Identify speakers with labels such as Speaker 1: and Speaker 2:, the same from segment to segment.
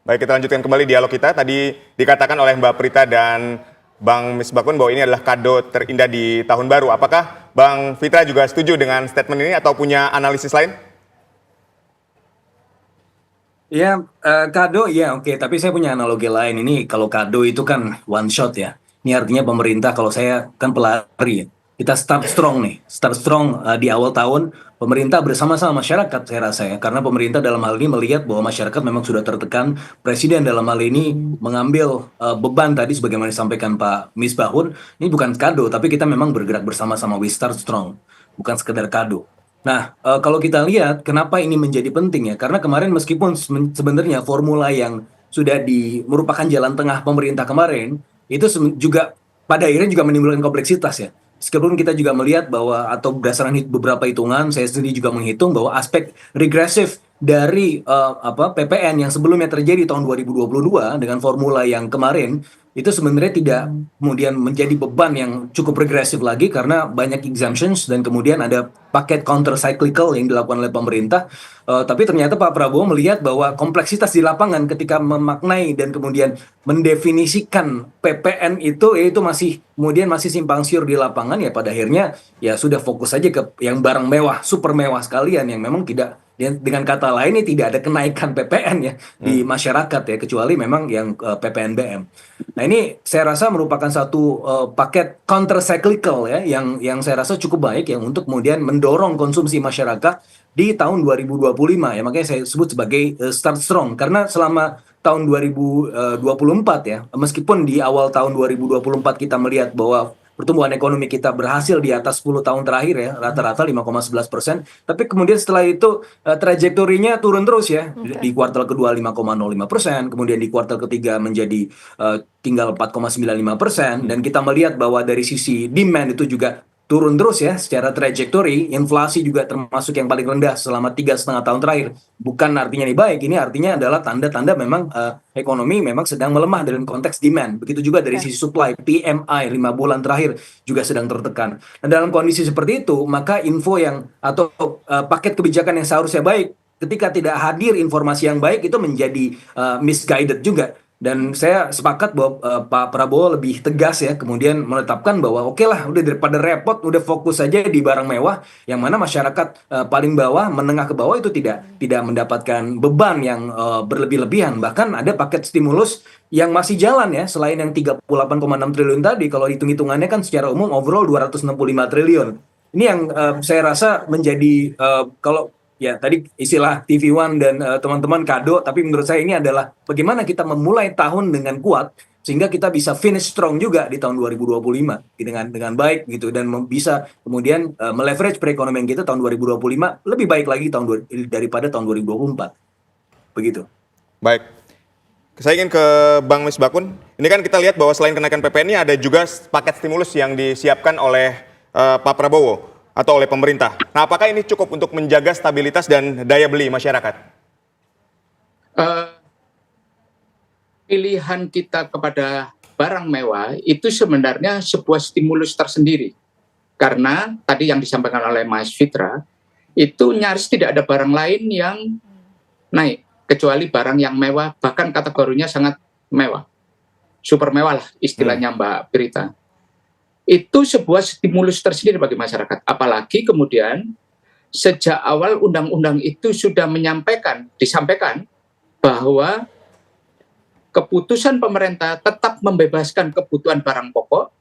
Speaker 1: Baik, kita lanjutkan kembali dialog kita. Tadi dikatakan oleh Mbak Prita dan Bang Misbakun bahwa ini adalah kado terindah di tahun baru. Apakah Bang Fitra juga setuju dengan statement ini atau punya analisis lain?
Speaker 2: Ya, kado ya oke, tapi saya punya analogi lain. Ini kalau kado itu kan one shot ya. Ini artinya pemerintah, kalau saya kan pelari ya. Kita start strong nih, start strong di awal tahun. Pemerintah bersama-sama masyarakat saya rasa ya. Karena pemerintah dalam hal ini melihat bahwa masyarakat memang sudah tertekan. Presiden dalam hal ini mengambil beban tadi sebagaimana disampaikan Pak Misbahun. Ini bukan kado, tapi kita memang bergerak bersama-sama. We start strong, bukan sekedar kado. Nah, kalau kita lihat kenapa ini menjadi penting ya, karena kemarin meskipun sebenarnya formula yang sudah merupakan jalan tengah pemerintah kemarin, itu juga pada akhirnya juga menimbulkan kompleksitas ya. Meskipun kita juga melihat bahwa atau berdasarkan beberapa hitungan, saya sendiri juga menghitung bahwa aspek regresif dari PPN yang sebelumnya terjadi tahun 2022 dengan formula yang kemarin itu sebenarnya tidak kemudian menjadi beban yang cukup regresif lagi karena banyak exemptions dan kemudian ada paket counter cyclical yang dilakukan oleh pemerintah. Tapi ternyata Pak Prabowo melihat bahwa kompleksitas di lapangan ketika memaknai dan kemudian mendefinisikan PPN itu masih kemudian masih simpang siur di lapangan, ya pada akhirnya ya sudah fokus saja ke yang barang mewah, super mewah sekalian yang memang tidak, dengan kata lain ini tidak ada kenaikan PPN ya di masyarakat ya, kecuali memang yang PPNBM. Nah, ini saya rasa merupakan satu paket counter cyclical ya yang saya rasa cukup baik ya untuk kemudian mendorong konsumsi masyarakat di tahun 2025 ya. Makanya saya sebut sebagai start strong karena selama tahun 2024 ya, meskipun di awal tahun 2024 kita melihat bahwa pertumbuhan ekonomi kita berhasil di atas 10 tahun terakhir ya, rata-rata 5,11%. Tapi kemudian setelah itu trajektorinya turun terus ya. Di kuartal kedua 5,05%, kemudian di kuartal ketiga menjadi tinggal 4,95%. Dan kita melihat bahwa dari sisi demand itu juga turun terus ya secara trajektori. Inflasi juga termasuk yang paling rendah selama 3,5 tahun terakhir. Bukan artinya ini baik, ini artinya adalah tanda-tanda memang ekonomi memang sedang melemah dalam konteks demand. Begitu juga dari sisi supply, PMI 5 bulan terakhir juga sedang tertekan. Nah, dalam kondisi seperti itu, maka info yang atau paket kebijakan yang seharusnya baik, ketika tidak hadir informasi yang baik itu menjadi misguided juga. Dan saya sepakat bahwa Pak Prabowo lebih tegas ya, kemudian menetapkan bahwa oke lah, udah daripada repot, udah fokus saja di barang mewah, yang mana masyarakat paling bawah, menengah ke bawah itu tidak mendapatkan beban yang berlebih-lebihan. Bahkan ada paket stimulus yang masih jalan ya, selain yang 38,6 triliun tadi, kalau hitung-hitungannya kan secara umum overall 265 triliun. Ini yang saya rasa menjadi kalau ya tadi istilah TV One dan teman-teman kado, tapi menurut saya ini adalah bagaimana kita memulai tahun dengan kuat sehingga kita bisa finish strong juga di tahun 2025 dengan baik gitu, dan bisa kemudian meleverage perekonomian kita tahun 2025 lebih baik lagi daripada tahun 2024. Begitu.
Speaker 1: Baik, saya ingin ke Bang Misbakun. Ini kan kita lihat bahwa selain kenaikan PPN ini ada juga paket stimulus yang disiapkan oleh Pak Prabowo atau oleh pemerintah. Nah, apakah ini cukup untuk menjaga stabilitas dan daya beli masyarakat?
Speaker 3: Pilihan kita kepada barang mewah itu sebenarnya sebuah stimulus tersendiri. Karena tadi yang disampaikan oleh Mas Fitra, itu nyaris tidak ada barang lain yang naik, kecuali barang yang mewah, bahkan kategorinya sangat mewah. Super mewah lah istilahnya Mbak Prita. Itu sebuah stimulus tersendiri bagi masyarakat. Apalagi kemudian sejak awal undang-undang itu sudah disampaikan bahwa keputusan pemerintah tetap membebaskan kebutuhan barang pokok,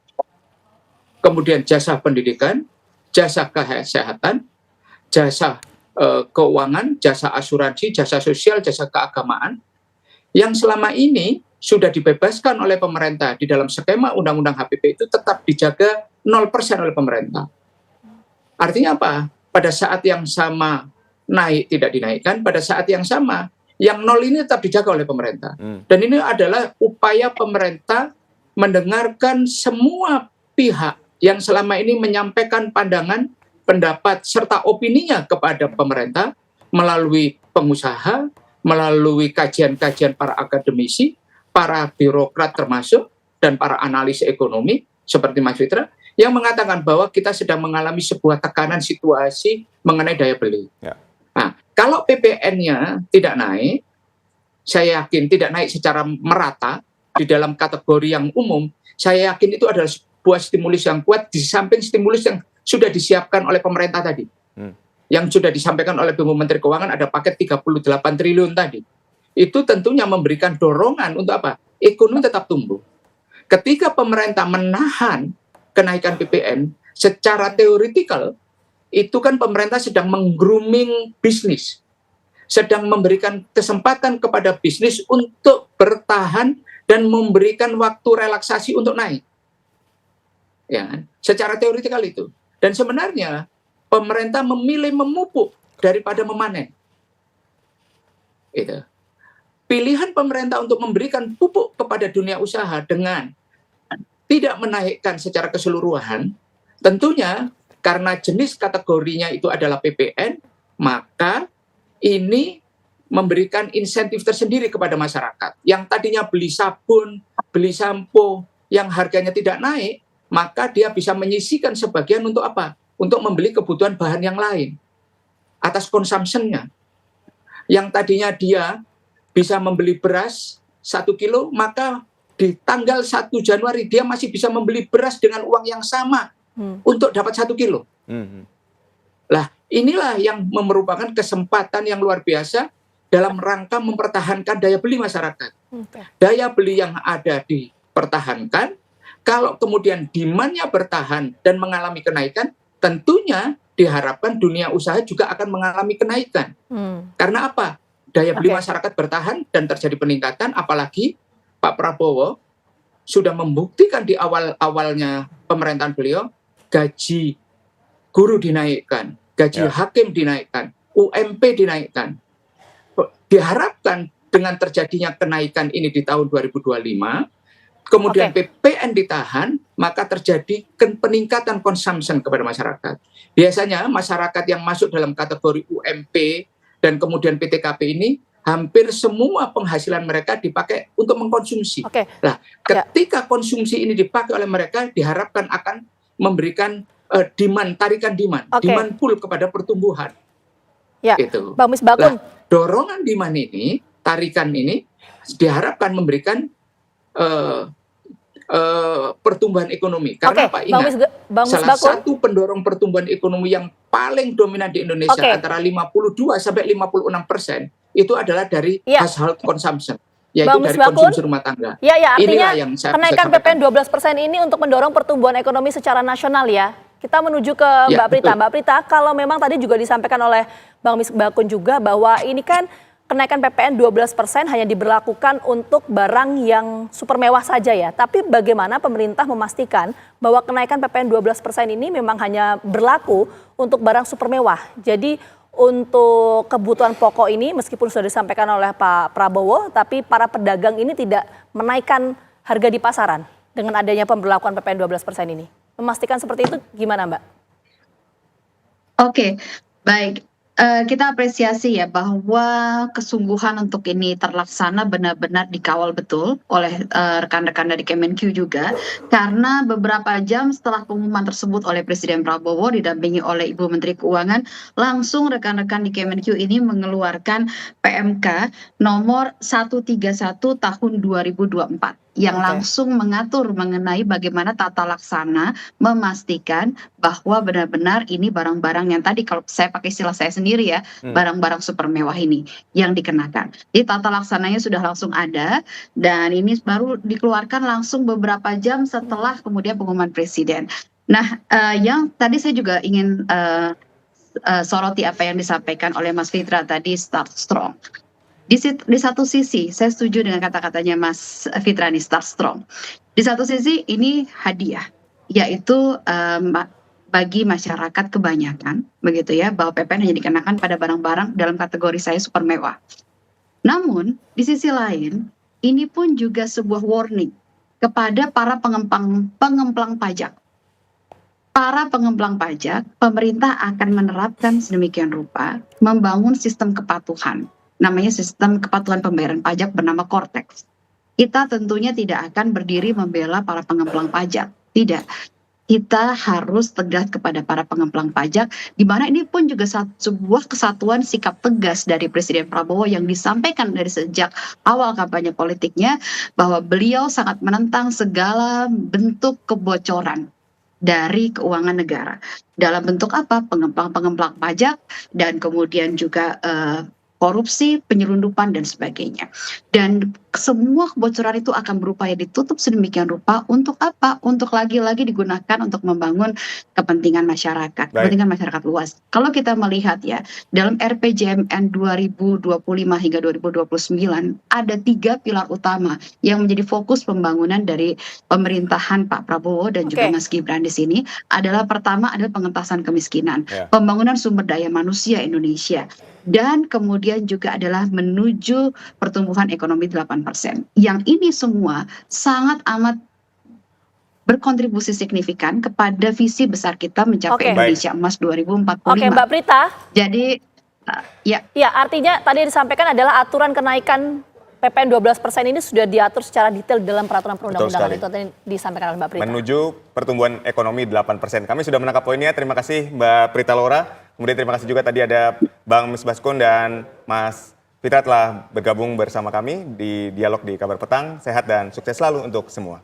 Speaker 3: kemudian jasa pendidikan, jasa kesehatan, jasa keuangan, jasa asuransi, jasa sosial, jasa keagamaan, yang selama ini sudah dibebaskan oleh pemerintah di dalam skema Undang-Undang HPP itu tetap dijaga 0% oleh pemerintah. Artinya apa? Pada saat yang sama naik tidak dinaikkan, pada saat yang sama yang 0 ini tetap dijaga oleh pemerintah. Dan ini adalah upaya pemerintah mendengarkan semua pihak yang selama ini menyampaikan pandangan, pendapat, serta opininya kepada pemerintah melalui pengusaha, melalui kajian-kajian para akademisi, para birokrat termasuk, dan para analis ekonomi seperti Mas Fitra, yang mengatakan bahwa kita sedang mengalami sebuah tekanan situasi mengenai daya beli. Ya. Nah, kalau PPN-nya tidak naik, saya yakin tidak naik secara merata di dalam kategori yang umum, saya yakin itu adalah sebuah stimulus yang kuat di samping stimulus yang sudah disiapkan oleh pemerintah tadi. Yang sudah disampaikan oleh Bu Menteri Keuangan ada paket 38 triliun tadi. Itu tentunya memberikan dorongan untuk apa? Ekonomi tetap tumbuh. Ketika pemerintah menahan kenaikan PPN, secara teoritikal itu kan pemerintah sedang meng-grooming bisnis, sedang memberikan kesempatan kepada bisnis untuk bertahan dan memberikan waktu relaksasi untuk naik. Ya kan? Secara teoritikal itu. Dan sebenarnya pemerintah memilih memupuk daripada memanen. Itu. Pilihan pemerintah untuk memberikan pupuk kepada dunia usaha dengan tidak menaikkan secara keseluruhan, tentunya karena jenis kategorinya itu adalah PPN, maka ini memberikan insentif tersendiri kepada masyarakat. Yang tadinya beli sabun, beli sampo, yang harganya tidak naik, maka dia bisa menyisihkan sebagian untuk apa? Untuk membeli kebutuhan bahan yang lain atas consumption-nya. Yang tadinya dia bisa membeli beras 1 kilo, maka di tanggal 1 Januari dia masih bisa membeli beras dengan uang yang sama untuk dapat 1 kilo. Lah, inilah yang merupakan kesempatan yang luar biasa dalam rangka mempertahankan daya beli masyarakat. Daya beli yang ada dipertahankan, kalau kemudian demand-nya bertahan dan mengalami kenaikan, tentunya diharapkan dunia usaha juga akan mengalami kenaikan. Karena apa? Daya beli masyarakat bertahan dan terjadi peningkatan, apalagi Pak Prabowo sudah membuktikan di awal-awalnya pemerintahan beliau, gaji guru dinaikkan, gaji hakim dinaikkan, UMP dinaikkan. Diharapkan dengan terjadinya kenaikan ini di tahun 2025, kemudian PPN ditahan, maka terjadi peningkatan consumption kepada masyarakat. Biasanya masyarakat yang masuk dalam kategori UMP dan kemudian PTKP ini, hampir semua penghasilan mereka dipakai untuk mengkonsumsi. Nah, ketika konsumsi ini dipakai oleh mereka, diharapkan akan memberikan tarikan demand pool kepada pertumbuhan. Gitu.
Speaker 4: Bang Misbakun.
Speaker 3: Dorongan demand ini, tarikan ini, diharapkan memberikan pertumbuhan ekonomi. Karena apa? Ingat, salah satu pendorong pertumbuhan ekonomi yang paling dominan di Indonesia antara 52 sampai 56% itu adalah dari household consumption, yaitu dari konsumsi rumah tangga.
Speaker 4: Artinya kenaikan PPN 12% ini untuk mendorong pertumbuhan ekonomi secara nasional ya. Kita menuju ke Mbak Prita. Mbak Prita, kalau memang tadi juga disampaikan oleh Bang Misbakun juga bahwa ini kan kenaikan PPN 12% hanya diberlakukan untuk barang yang super mewah saja ya. Tapi bagaimana pemerintah memastikan bahwa kenaikan PPN 12% ini memang hanya berlaku untuk barang super mewah. Jadi untuk kebutuhan pokok ini meskipun sudah disampaikan oleh Pak Prabowo, tapi para pedagang ini tidak menaikkan harga di pasaran dengan adanya pemberlakuan PPN 12% ini. Memastikan seperti itu gimana Mbak?
Speaker 5: Oke, baik. Kita apresiasi ya bahwa kesungguhan untuk ini terlaksana benar-benar dikawal betul oleh rekan-rekan dari Kemenq juga, karena beberapa jam setelah pengumuman tersebut oleh Presiden Prabowo didampingi oleh Ibu Menteri Keuangan, langsung rekan-rekan di Kemenq ini mengeluarkan PMK nomor 131 tahun 2024 yang langsung mengatur mengenai bagaimana tata laksana memastikan bahwa benar-benar ini barang-barang yang tadi kalau saya pakai istilah saya sendiri ya, barang-barang super mewah ini yang dikenakan. Jadi tata laksananya sudah langsung ada dan ini baru dikeluarkan langsung beberapa jam setelah kemudian pengumuman Presiden. Nah, yang tadi saya juga ingin soroti apa yang disampaikan oleh Mas Fitra tadi, start strong. Di satu sisi, saya setuju dengan kata-katanya Mas Fitra nih, start strong. Di satu sisi ini hadiah, yaitu bagi masyarakat kebanyakan, begitu ya, bahwa PPN hanya dikenakan pada barang-barang dalam kategori saya super mewah. Namun, di sisi lain, ini pun juga sebuah warning kepada para pengemplang pajak. Para pengemplang pajak, pemerintah akan menerapkan sedemikian rupa, membangun sistem kepatuhan. Namanya sistem kepatuhan pembayaran pajak bernama Cortex. Kita tentunya tidak akan berdiri membela para pengemplang pajak. Tidak. kita harus tegas kepada para pengemplang pajak, di mana ini pun juga sebuah kesatuan sikap tegas dari Presiden Prabowo yang disampaikan dari sejak awal kampanye politiknya, bahwa beliau sangat menentang segala bentuk kebocoran dari keuangan negara. Dalam bentuk apa? Pengemplang pajak, dan kemudian juga korupsi, penyelundupan, dan sebagainya. Dan semua kebocoran itu akan berupaya ditutup sedemikian rupa untuk apa? Untuk lagi-lagi digunakan untuk membangun kepentingan masyarakat, kepentingan masyarakat luas. Kalau kita melihat ya, dalam RPJMN 2025 hingga 2029 ada 3 pilar utama yang menjadi fokus pembangunan dari pemerintahan Pak Prabowo dan juga Mas Gibran di sini. Adalah pertama adalah pengentasan kemiskinan, pembangunan sumber daya manusia Indonesia, dan kemudian juga adalah menuju pertumbuhan ekonomi 8%. Yang ini semua sangat amat berkontribusi signifikan kepada visi besar kita mencapai Indonesia Emas 2045.
Speaker 4: Oke, Mbak Prita.
Speaker 5: Jadi, ya.
Speaker 4: Ya, artinya tadi disampaikan adalah aturan kenaikan PPN 12% ini sudah diatur secara detail dalam peraturan perundang-undangan. Itu tadi disampaikan oleh Mbak Prita.
Speaker 1: Menuju pertumbuhan ekonomi 8%. Kami sudah menangkap poinnya. Terima kasih Mbak Prita Laura. Kemudian terima kasih juga tadi ada Bang Misbakun dan Mas Fitra telah bergabung bersama kami di Dialog di Kabar Petang. Sehat dan sukses selalu untuk semua.